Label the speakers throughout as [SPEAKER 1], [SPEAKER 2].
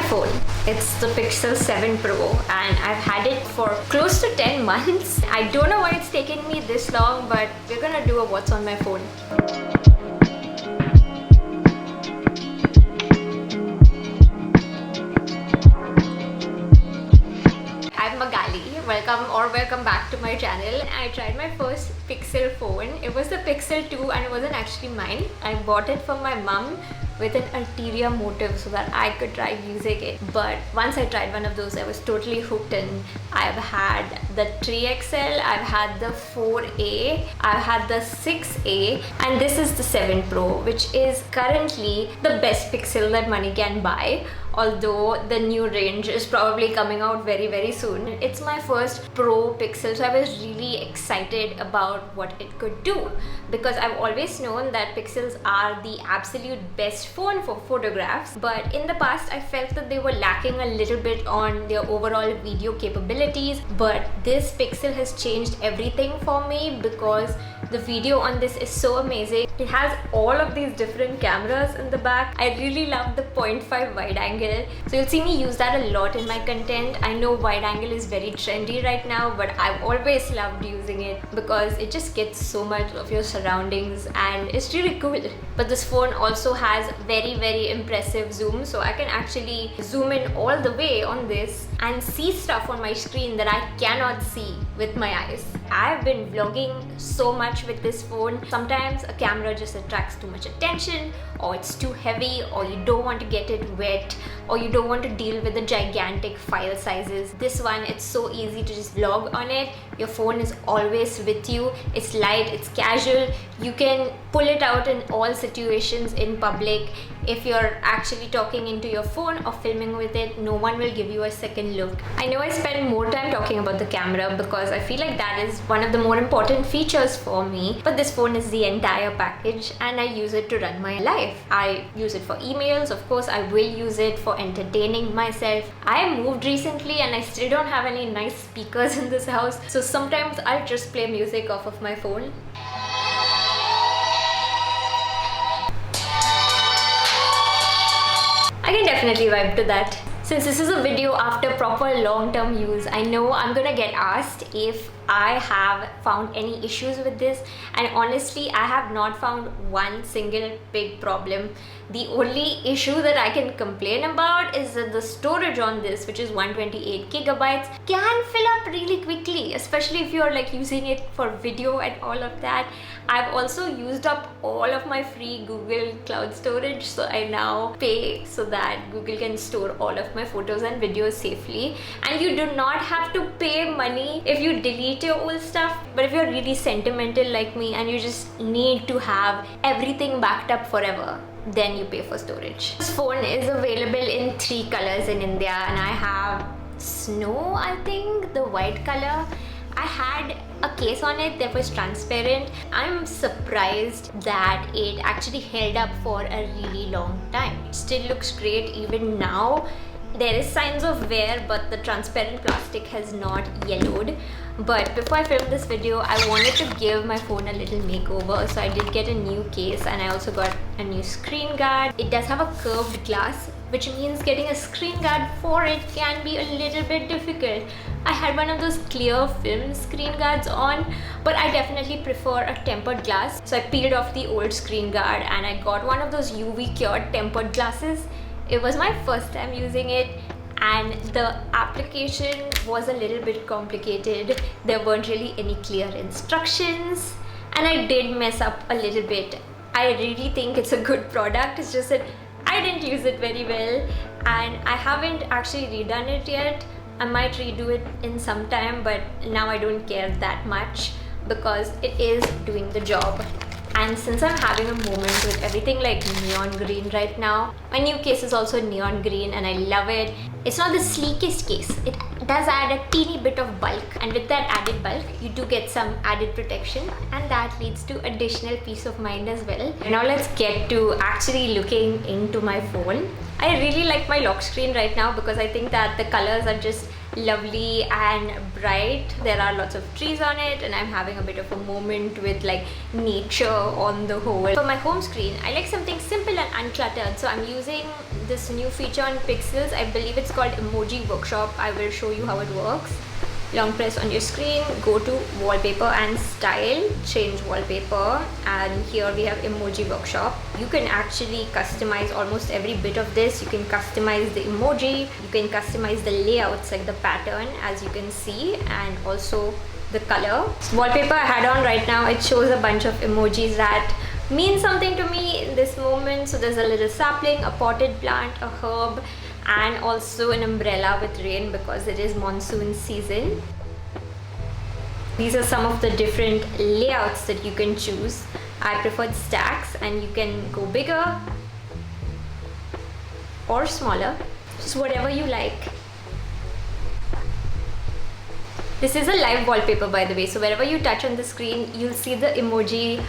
[SPEAKER 1] phone. It's the Pixel 7 Pro and I've had it for close to 10 months. I don't know why it's taken me this long, but we're gonna do a what's on my phone. I'm Magali. Welcome back to my channel. I tried my first Pixel phone. It was the Pixel 2 and it wasn't actually mine. I bought it from my mum with an ulterior motive so that I could try using it. But once I tried one of those, I was totally hooked, and I've had the 3XL, I've had the 4A, I've had the 6A, and this is the 7 Pro, which is currently the best Pixel that money can buy. Although the new range is probably coming out very soon. It's my first Pro Pixel, so I was really excited about what it could do, because I've always known that Pixels are the absolute best phone for photographs, but in the past I felt that they were lacking a little bit on their overall video capabilities. But this Pixel has changed everything for me, because the video on this is so amazing. It has all of these different cameras in the back. I really love the 0.5 wide angle. So you'll see me use that a lot in my content. I know wide angle is very trendy right now, but I've always loved using it because it just gets so much of your surroundings and it's really cool. But this phone also has very impressive zoom, so I can actually zoom in all the way on this and see stuff on my screen that I cannot see with my eyes. I've been vlogging so much with this phone. Sometimes a camera just attracts too much attention, or it's too heavy, or you don't want to get it wet, or you don't want to deal with the gigantic file sizes. This one, it's so easy to just vlog on it. Your phone is always with you. It's light, it's casual. You can pull it out in all situations in public. If you're actually talking into your phone or filming with it, no one will give you a second look. I know I spend more time talking about the camera because I feel like that is one of the more important features for me, but this phone is the entire package and I use it to run my life. I use it for emails, of course. I will use it for entertaining myself. I moved recently and I still don't have any nice speakers in this house, so sometimes I'll just play music off of my phone. I can definitely vibe to that. Since this is a video after proper long-term use, I know I'm gonna get asked if I have found any issues with this, and honestly I have not found one single big problem. The only issue that I can complain about is that the storage on this, which is 128 gigabytes, can fill up really quickly, especially if you're like using it for video and all of that. I've also used up all of my free Google Cloud storage, so I now pay so that Google can store all of my photos and videos safely. And you do not have to pay money if you delete your old stuff, but if you're really sentimental like me and you just need to have everything backed up forever, then you pay for storage. This phone is available in 3 colors in India, and I have snow, I think, the white color. I had a case on it that was transparent. I'm surprised that it actually held up for a really long time. It still looks great even now. There is signs of wear, but the transparent plastic has not yellowed. But before I filmed this video, I wanted to give my phone a little makeover, so I did get a new case and I also got a new screen guard. It does have a curved glass, which means getting a screen guard for it can be a little bit difficult. I had one of those clear film screen guards on, but I definitely prefer a tempered glass. So I peeled off the old screen guard and I got one of those UV cured tempered glasses. It was my first time using it, and the application was a little bit complicated. There weren't really any clear instructions, and I did mess up a little bit. I really think it's a good product. It's just that I didn't use it very well, and I haven't actually redone it yet. I might redo it in some time, but now I don't care that much because it is doing the job. And since I'm having a moment with everything like neon green right now, my new case is also neon green and I love it. It's not the sleekest case. It does add a teeny bit of bulk, and with that added bulk, you do get some added protection, and that leads to additional peace of mind as well. Now let's get to actually looking into my phone. I really like my lock screen right now because I think that the colors are just lovely and bright. There are lots of trees on it and I'm having a bit of a moment with like nature on the whole. For my home screen, I like something simple and uncluttered, so I'm using this new feature on Pixels. I believe it's called Emoji Workshop. I will show you how it works. Long press on your screen, go to wallpaper and style, change wallpaper, and here we have Emoji Workshop. You can actually customize almost every bit of this. You can customize the emoji, you can customize the layouts like the pattern as you can see, and also the color. Wallpaper I had on right now, it shows a bunch of emojis that mean something to me in this moment. So there's a little sapling, a potted plant, a herb, and also an umbrella with rain because it is monsoon season. These are some of the different layouts that you can choose. I preferred stacks, and you can go bigger or smaller, just whatever you like. This is a live wallpaper, by the way, so wherever you touch on the screen, you'll see the emoji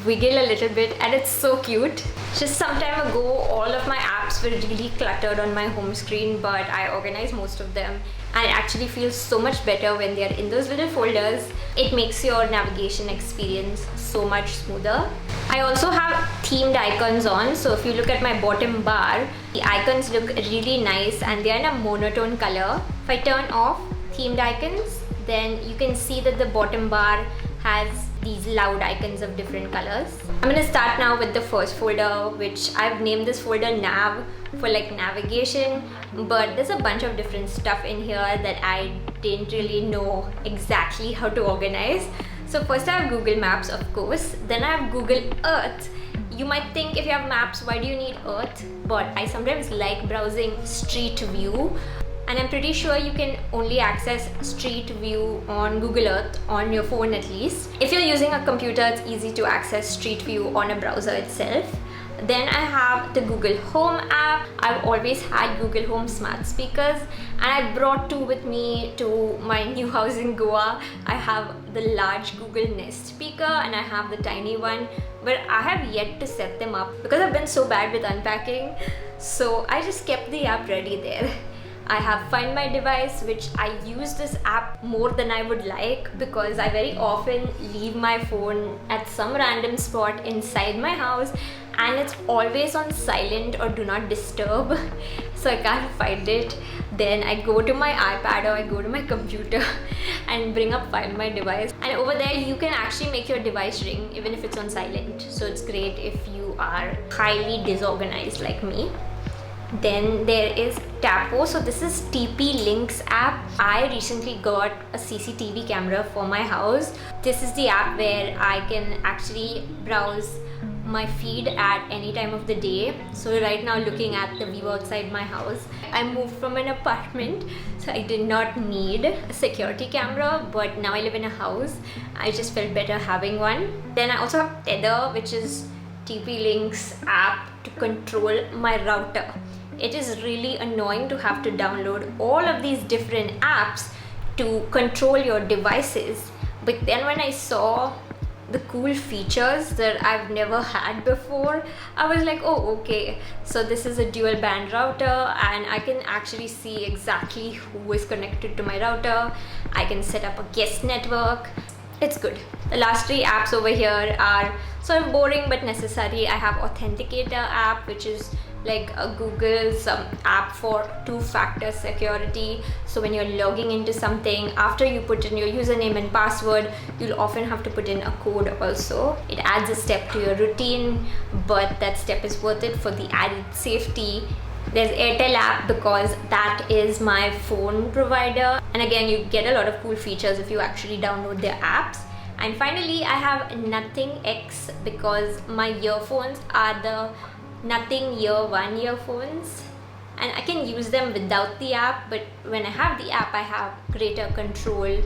[SPEAKER 1] wiggle a little bit, and it's so cute. Just some time ago, all of my apps were really cluttered on my home screen, but I organized most of them, and it actually feels so much better when they're in those little folders. It makes your navigation experience so much smoother. I also have themed icons on, so if you look at my bottom bar, the icons look really nice and they're in a monotone color. If I turn off themed icons, then you can see that the bottom bar has these loud icons of different colors. I'm gonna start now with the first folder, which I've named this folder Nav for like navigation, but there's a bunch of different stuff in here that I didn't really know exactly how to organize. So first I have Google Maps, of course, then I have Google Earth. You might think if you have maps, why do you need Earth? But I sometimes like browsing Street View, and I'm pretty sure you can only access Street View on Google Earth on your phone at least. If you're using a computer, it's easy to access Street View on a browser itself. Then I have the Google Home app. I've always had Google Home smart speakers, and I brought two with me to my new house in Goa. I have the large Google Nest speaker and I have the tiny one, but I have yet to set them up because I've been so bad with unpacking. So I just kept the app ready there. I have Find My Device, which I use this app more than I would like because I very often leave my phone at some random spot inside my house and it's always on silent or do not disturb, so I can't find it. Then I go to my iPad or I go to my computer and bring up Find My Device, and over there you can actually make your device ring even if it's on silent, so it's great if you are highly disorganized like me. Then there is Tapo. So this is TP-Link's app. I recently got a CCTV camera for my house. This is the app where I can actually browse my feed at any time of the day. So right now looking at the view outside my house, I moved from an apartment, so I did not need a security camera, but now I live in a house. I just felt better having one. Then I also have Tether, which is TP-Link's app to control my router. It is really annoying to have to download all of these different apps to control your devices. But then when I saw the cool features that I've never had before, I was like, oh, okay. So this is a dual band router and I can actually see exactly who is connected to my router. I can set up a guest network. It's good. The last three apps over here are sort of boring but necessary. I have Authenticator app, which is like a Google's app for two-factor security. So when you're logging into something, after you put in your username and password, you'll often have to put in a code also. It adds a step to your routine, but that step is worth it for the added safety. There's Airtel app because that is my phone provider, and again you get a lot of cool features if you actually download their apps. And finally I have Nothing X because my earphones are the Nothing Ear One earphones, and I can use them without the app, but when I have the app I have greater control.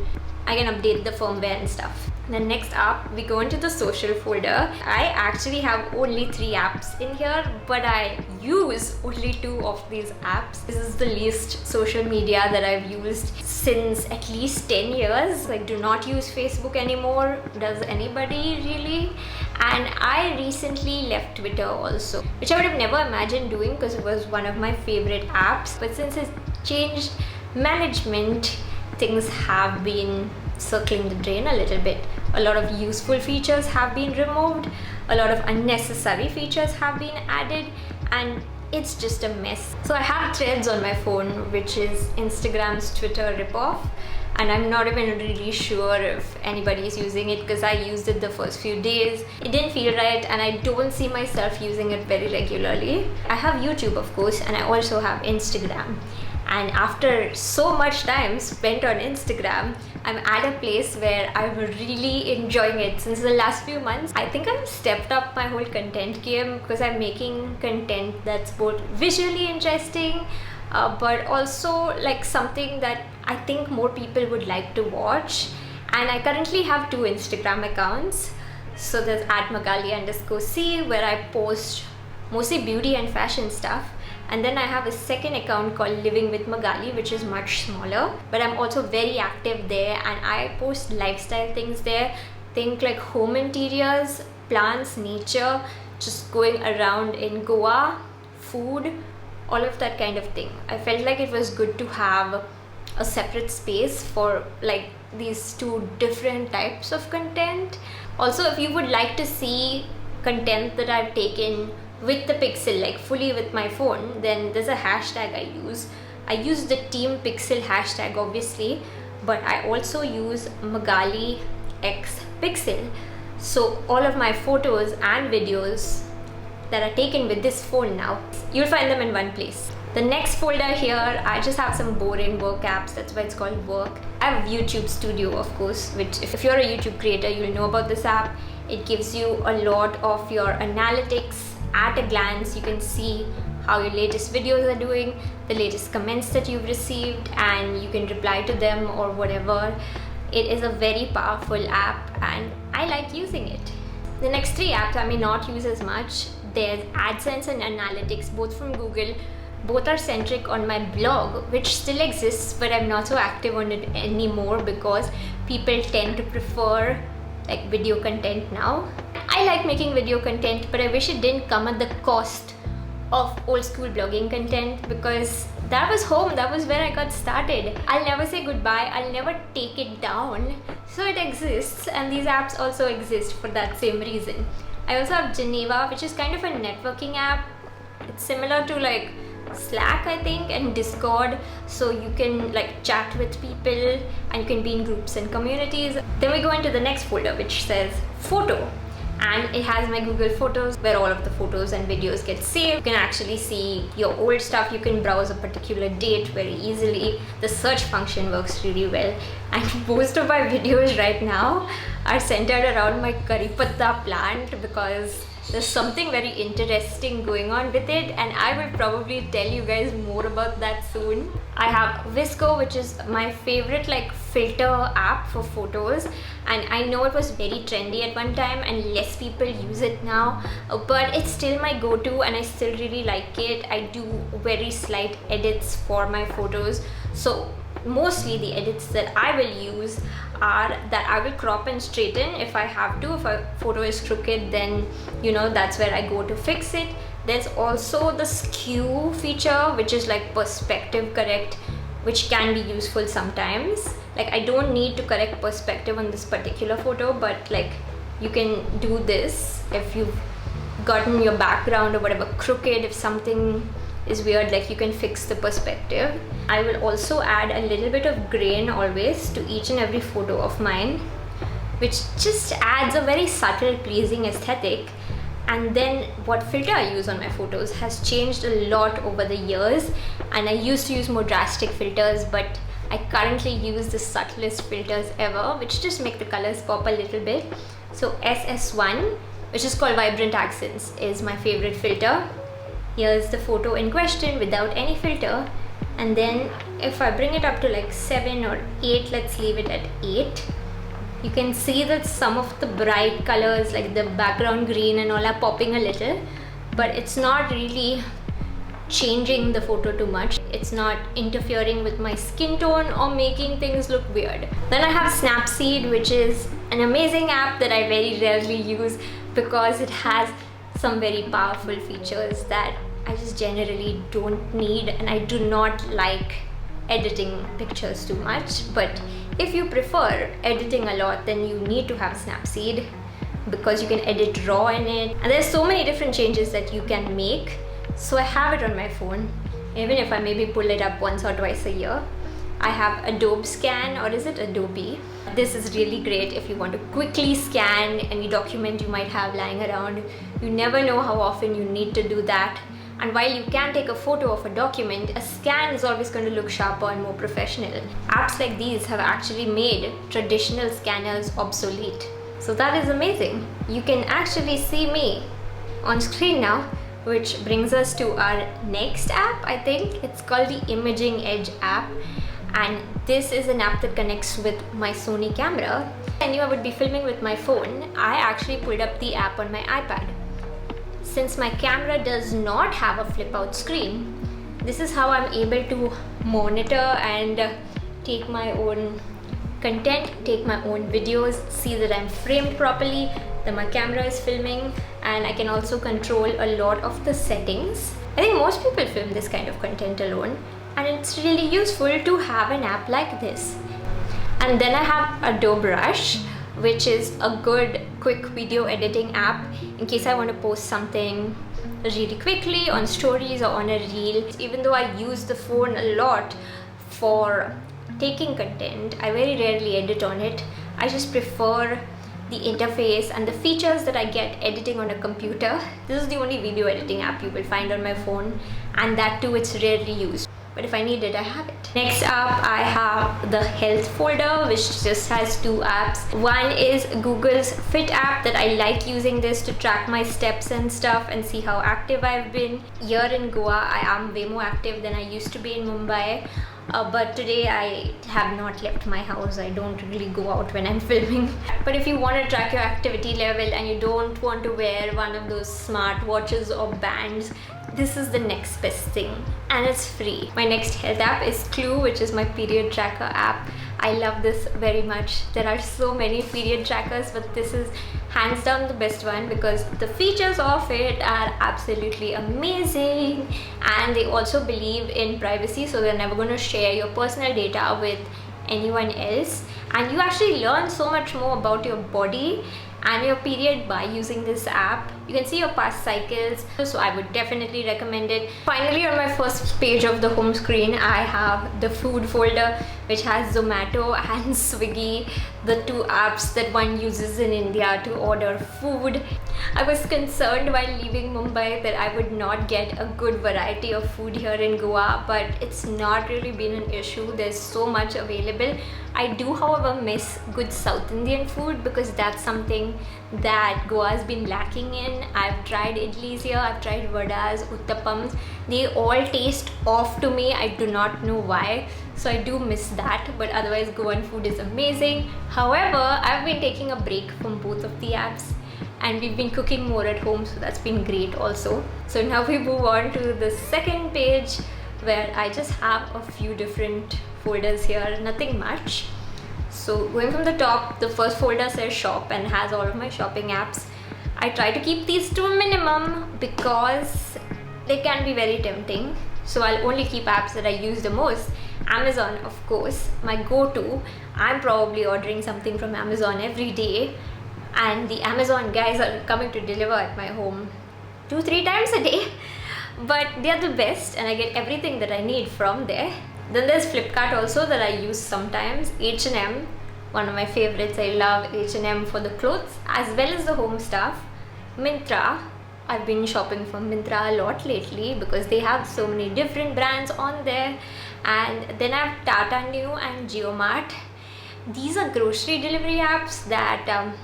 [SPEAKER 1] I can update the firmware and stuff. Then next up we go into the social folder. I actually have only 3 apps in here, but I use only 2 of these apps. This is the least social media that I've used since at least 10 years. I do not use Facebook anymore. Does anybody really? And I recently left Twitter also, which I would have never imagined doing because it was one of my favorite apps, but since it's changed management, things have been circling the drain a little bit. A lot of useful features have been removed, a lot of unnecessary features have been added, and it's just a mess. So I have Threads on my phone, which is Instagram's Twitter ripoff, and I'm not even really sure if anybody is using it because I used it the first few days. It didn't feel right, and I don't see myself using it very regularly. I have YouTube, of course, and I also have Instagram. And after so much time spent on Instagram, I'm at a place where I'm really enjoying it. Since the last few months, I think I've stepped up my whole content game because I'm making content that's both visually interesting, but also like something that I think more people would like to watch. And I currently have 2 Instagram accounts. So there's @Magali_C, where I post mostly beauty and fashion stuff. And then I have a second account called Living with Magali, which is much smaller, but I'm also very active there, and I post lifestyle things there. Think like home interiors, plants, nature, just going around in Goa, food, all of that kind of thing. I felt like it was good to have a separate space for like these 2 different types of content. Also, if you would like to see content that I've taken with the pixel, like fully with my phone, then there's a hashtag I use. I use the Team Pixel hashtag obviously, but I also use Magali X Pixel. So all of my photos and videos that are taken with this phone now, you'll find them in one place. The next folder here, I just have some boring work apps, that's why it's called work. I have YouTube Studio, of course, which if you're a YouTube creator, you'll know about this app. It gives you a lot of your analytics. At a glance, you can see how your latest videos are doing, the latest comments that you've received, and you can reply to them or whatever. It is a very powerful app and I like using it. The next 3 apps I may not use as much. There's AdSense and Analytics, both from Google. Both are centric on my blog, which still exists, but I'm not so active on it anymore because people tend to prefer like video content now. I like making video content, but I wish it didn't come at the cost of old school blogging content, because that was home, that was where I got started. I'll never say goodbye, I'll never take it down. So it exists, and these apps also exist for that same reason. I also have Geneva, which is kind of a networking app. It's similar to like Slack, I think, and Discord, so you can like chat with people and you can be in groups and communities. Then we go into the next folder, which says photo, and it has my Google Photos where all of the photos and videos get saved. You can actually see your old stuff. You can browse a particular date very easily. The search function works really well, and most of my videos right now are centered around my curry patta plant because there's something very interesting going on with it, and I will probably tell you guys more about that soon. I have Visco, which is my favorite like filter app for photos, and I know it was very trendy at one time and less people use it now, but it's still my go-to and I still really like it. I do very slight edits for my photos, so mostly the edits that I will use are that I will crop and straighten if I have to. If a photo is crooked, then you know that's where I go to fix it. There's also the skew feature, which is like perspective correct, which can be useful sometimes. Like I don't need to correct perspective on this particular photo, but like you can do this if you've gotten your background or whatever crooked. If something is weird, like you can fix the perspective. I will also add a little bit of grain always to each and every photo of mine, which just adds a very subtle pleasing aesthetic. And then what filter I use on my photos has changed a lot over the years, and I used to use more drastic filters, but I currently use the subtlest filters ever, which just make the colors pop a little bit. So SS1, which is called Vibrant Accents, is my favorite filter. Here's the photo in question without any filter, and then if I bring it up to like 7 or 8, let's leave it at 8, you can see that some of the bright colors like the background green and all are popping a little, but it's not really changing the photo too much. It's not interfering with my skin tone or making things look weird. Then I have Snapseed, which is an amazing app that I very rarely use because it has some very powerful features that I just generally don't need, and I do not like editing pictures too much. But if you prefer editing a lot, then you need to have Snapseed because you can edit raw in it, and there's so many different changes that you can make. So I have it on my phone, even if I maybe pull it up once or twice a year. I have Adobe Scan, or is it Adobe? This is really great if you want to quickly scan any document you might have lying around. You never know how often you need to do that. And while you can take a photo of a document, a scan is always going to look sharper and more professional. Apps like these have actually made traditional scanners obsolete. So that is amazing. You can actually see me on screen now, which brings us to our next app. I think it's called the Imaging Edge app. And this is an app that connects with my Sony camera. I knew I would be filming with my phone. I actually pulled up the app on my iPad. Since my camera does not have a flip out screen, this is how I'm able to monitor and take my own content, take my own videos, see that I'm framed properly, that my camera is filming, and I can also control a lot of the settings. I think most people film this kind of content alone, and it's really useful to have an app like this. And then I have Adobe Rush, which is a good quick video editing app in case I want to post something really quickly on stories or on a reel. Even though I use the phone a lot for taking content, I very rarely edit on it. I just prefer the interface and the features that I get editing on a computer. This is the only video editing app you will find on my phone, and that too it's rarely used. But if I need it, I have it. Next up, I have the health folder, which just has two apps. One is Google's Fit app that I like using this to track my steps and stuff and see how active I've been. Here in Goa, I am way more active than I used to be in Mumbai. But today I have not left my house. I don't really go out when I'm filming. But if you want to track your activity level and you don't want to wear one of those smart watches or bands, this is the next best thing, and it's free. My next health app is Clue, which is my period tracker app. I love this very much. There are so many period trackers, but this is hands down the best one because the features of it are absolutely amazing, and they also believe in privacy, so they're never going to share your personal data with anyone else. And you actually learn so much more about your body and your period by using this app. You can see your past cycles, so I would definitely recommend it. Finally, on my first page of the home screen, I have the food folder, which has Zomato and Swiggy, the two apps that one uses in India to order food. I was concerned while leaving Mumbai that I would not get a good variety of food here in Goa, but it's not really been an issue. There's so much available. I do, however, miss good South Indian food because that's something that Goa has been lacking in. I've tried idlis here, I've tried vadas, uttapams. They all taste off to me. I do not know why. So I do miss that, but otherwise Goan food is amazing. However, I've been taking a break from both of the apps, and we've been cooking more at home, so that's been great also. So now we move on to the second page, where I just have a few different folders here, nothing much. So going from the top, the first folder says shop and has all of my shopping apps. I try to keep these to a minimum because they can be very tempting. So I'll only keep apps that I use the most. Amazon, of course, my go-to. I'm probably ordering something from Amazon every day, and the Amazon guys are coming to deliver at my home 2-3 times a day. But they're the best and I get everything that I need from there. Then there's Flipkart also that I use sometimes. H&M, one of my favorites. I love H&M for the clothes as well as the home stuff. Myntra, I've been shopping from Myntra a lot lately because they have so many different brands on there. And then I have Tata Neu and JioMart. These are grocery delivery apps that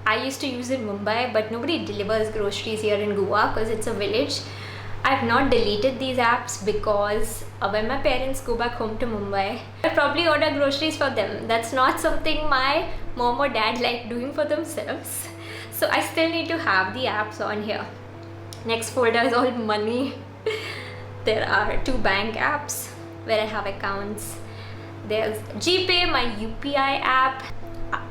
[SPEAKER 1] I used to use in Mumbai, but nobody delivers groceries here in Goa because it's a village. I've not deleted these apps because when my parents go back home to Mumbai, I'll probably order groceries for them. That's not something my mom or dad like doing for themselves. So I still need to have the apps on here. Next folder is all money. There are 2 bank apps where I have accounts. There's GPay, my UPI app.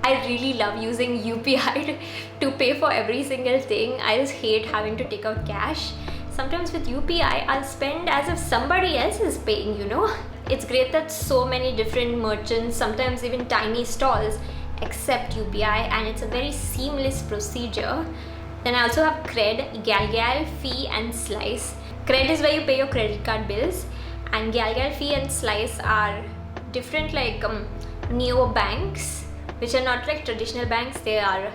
[SPEAKER 1] I really love using UPI to pay for every single thing. I just hate having to take out cash. Sometimes with UPI, I'll spend as if somebody else is paying, you know. It's great that so many different merchants, sometimes even tiny stalls, accept UPI, and it's a very seamless procedure. Then I also have cred, gyal, fee and slice. Cred is where you pay your credit card bills, and gyal, fee and slice are different like neo banks, which are not like traditional banks. They are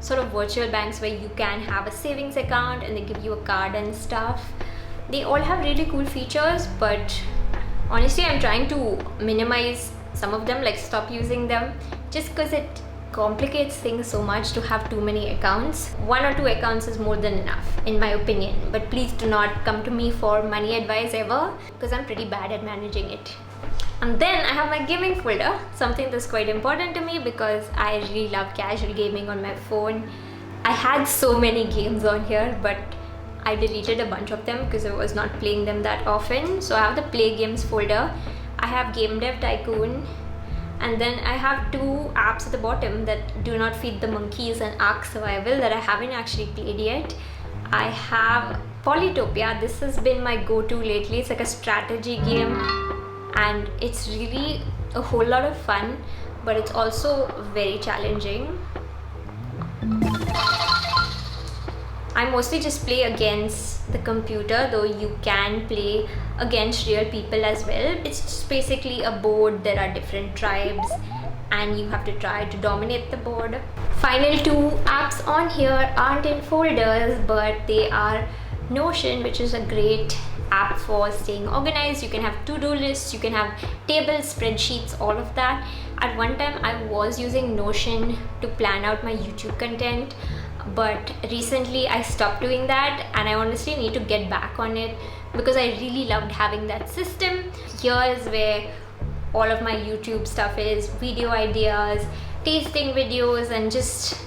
[SPEAKER 1] sort of virtual banks where you can have a savings account and they give you a card and stuff. They all have really cool features, but honestly I'm trying to minimize some of them, like stop using them, just because it complicates things so much to have too many accounts. 1 or 2 accounts is more than enough in my opinion, but please do not come to me for money advice ever, because I'm pretty bad at managing it. And then I have my gaming folder, something that's quite important to me because I really love casual gaming on my phone. I had so many games on here, but I deleted a bunch of them because I was not playing them that often. So I have the play games folder, I have Game Dev Tycoon, and then I have 2 apps at the bottom that Do Not Feed the Monkeys and Ark Survival that I haven't actually played yet. I have Polytopia. This has been my go-to lately. It's like a strategy game and it's really a whole lot of fun, but it's also very challenging. I mostly just play against the computer, though you can play against real people as well. It's just basically a board, there are different tribes and you have to try to dominate the board. Final 2 apps on here aren't in folders, but they are Notion, which is a great app for staying organized. You can have to-do lists, you can have tables, spreadsheets, all of that. At one time I was using Notion to plan out my YouTube content, but recently I stopped doing that and I honestly need to get back on it because I really loved having that system. Here is where all of my YouTube stuff is, video ideas, tasting videos and just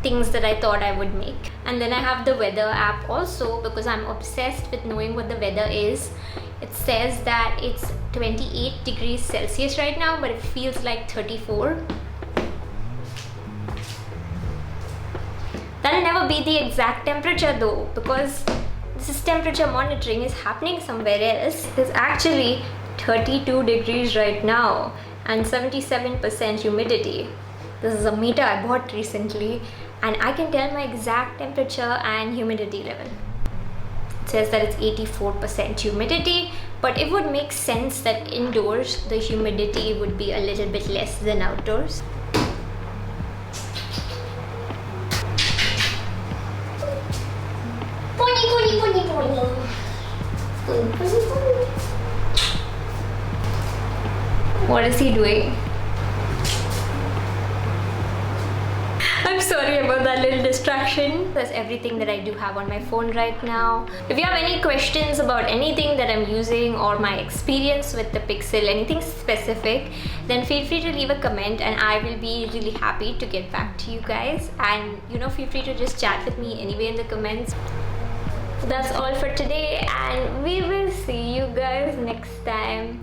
[SPEAKER 1] things that I thought I would make. And then I have the weather app also because I'm obsessed with knowing what the weather is. It says that it's 28 degrees Celsius right now, but it feels like 34. That'll never be the exact temperature though, because this is temperature monitoring is happening somewhere else. It's actually 32 degrees right now and 77% humidity. This is a meter I bought recently and I can tell my exact temperature and humidity level. It says that it's 84% humidity, but it would make sense that indoors the humidity would be a little bit less than outdoors. What is he doing? I'm sorry about that little distraction. That's everything that I do have on my phone right now. If you have any questions about anything that I'm using or my experience with the Pixel, anything specific, then feel free to leave a comment and I will be really happy to get back to you guys. And feel free to just chat with me anyway in the comments. That's all for today and we will see you guys next time.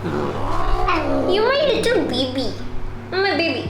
[SPEAKER 1] Bye. You're my little baby. My baby.